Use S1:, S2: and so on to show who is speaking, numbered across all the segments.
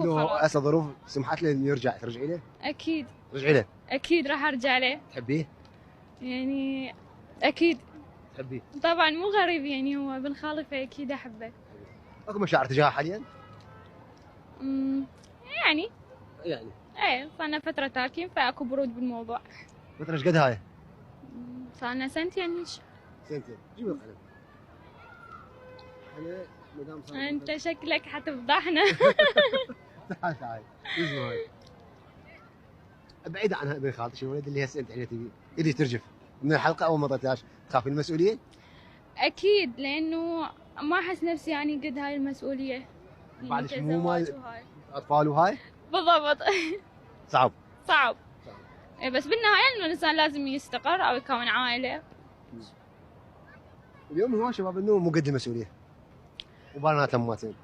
S1: لو
S2: وخلاص.
S1: هسه ظروف سمحت له انه يرجع ترجعي له؟
S2: اكيد
S1: ترجعي له؟
S2: اكيد راح ارجع له.
S1: تحبيه؟
S2: يعني اكيد
S1: تحبيه؟
S2: طبعا، مو غريب يعني، هو ابن خالي فاكيد احبه.
S1: اكو مشاعر تجاهه حاليا؟
S2: أمم، يعني
S1: يعني
S2: ايه، صارنا فترة تاركين فاكو برود بالموضوع.
S1: فترة ايش قد هاي؟
S2: صارنا سنتين هيك.
S1: سنتين. جيب القلم. انا مدام صار
S2: انت شكلك حتفضحنا.
S1: تعال تعال اسمع هاي. بعيد عنها ابن خالتك الولد اللي هسه انت تبي اللي ترجف من الحلقه اول ما طلعتهاش تخافي المسؤوليه؟
S2: اكيد، لانه ما احس نفسي يعني قد هاي المسؤولية، يعني
S1: بعد مو مال
S2: كزواج وهاي.
S1: اطفال وهاي
S2: بالضبط.
S1: صعب.
S2: صعب. إيه، بس بالنهاية انه الانسان لازم يستقر او يكون عائلة.
S1: اليوم هو شباب انه مو قد المسؤوليه وبنات اماتين.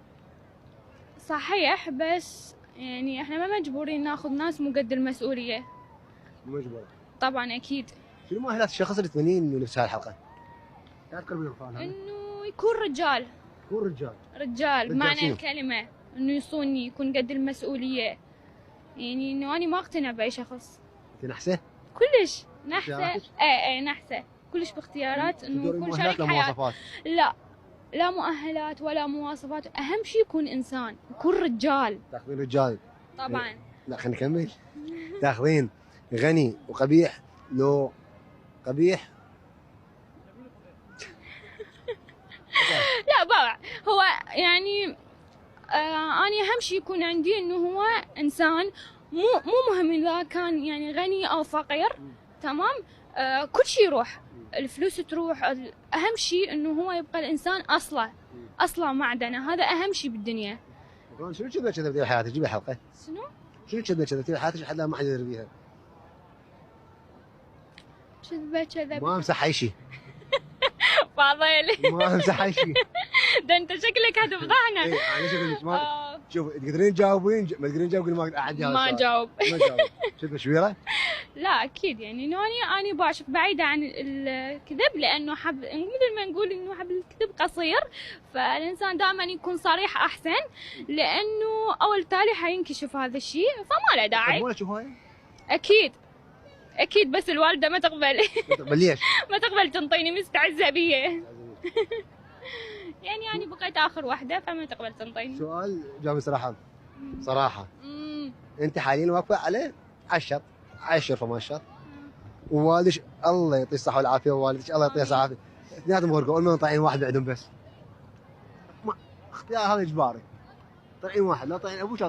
S2: صحيح، بس يعني احنا ما مجبورين ناخذ ناس مو قد المسؤولية.
S1: مجبر.
S2: طبعا اكيد.
S1: شنو مؤهلات الشخص اللي تتمنين انه نفس هاي الحلقه؟ لا تقربين الفان هذا.
S2: انه يكون رجال.
S1: يكون رجال.
S2: رجال بمعنى
S1: شنو؟
S2: الكلمة، انه يصوني، يكون قد المسؤولية. يعني انه انا ما اقتنع باي شخص.
S1: انت نحسه؟
S2: كلش نحسه.
S1: اختياراتك؟
S2: ايه نحسه كلش باختيارات انه
S1: تدورين
S2: يكون
S1: مؤهلات
S2: شريك حياة.
S1: لمواصفات؟
S2: لا، لا مؤهلات ولا مواصفات، اهم شيء يكون انسان، يكون رجال.
S1: تاخذين رجال.
S2: طبعا.
S1: لا خلينا نكمل. تاخذين غني وقبيح لو قبيح؟
S2: لا باع، هو يعني اني اهم شيء يكون عندي انه هو انسان. مو مهم اذا كان يعني غني او فقير. تمام. كل شيء يروح، الفلوس تروح، اهم شيء انه هو يبقى الانسان اصله معدنه، هذا اهم شيء بالدنيا.
S1: شنو كذا كذبتي بحياتك؟ جيبي حلقه.
S2: شنو
S1: شنو كذا كذبتي بحياتك لحد ما حد يدري بيها؟
S2: كذبه
S1: ما امسح اي شيء.
S2: فاضل.
S1: ما امسح اي شيء.
S2: ده انت شكلك هتفضحنا.
S1: اي انا شغلك ما شوف تقدرين تجاوبين ما تقدرين تجاوبين ما اقعد
S2: ما جاوب.
S1: ما جاوب. كذبه شويره؟
S2: لا اكيد، يعني انه اني باشوف بعيده عن الكذب، لانه مثل ما نقول انه حبل الكذب قصير، فالانسان دائما يكون صريح احسن، لانه اول تالي حينكشف هذا الشيء فما له داعي.
S1: ولا شو هاي؟
S2: اكيد اكيد، بس الوالده ما تقبل.
S1: ليش؟
S2: ما تقبل تنطيني، مستعزه بي. يعني انا بقيت اخر واحده فما تقبل تنطيني.
S1: سؤال جاوبي صراحه. صراحه
S2: امم
S1: انت حاليا واقفه على الشط، على الشرفه مال الشط، ووالدك الله يعطيه الصحه والعافيه، ووالدك الله يعطيه الصحه والعافيه، اثنيناتهم غرقوا، المهم طالعين واحد بعدهم بس. اختيار هذا اجباري. طالعين واحد، لا طالعين ابوك لا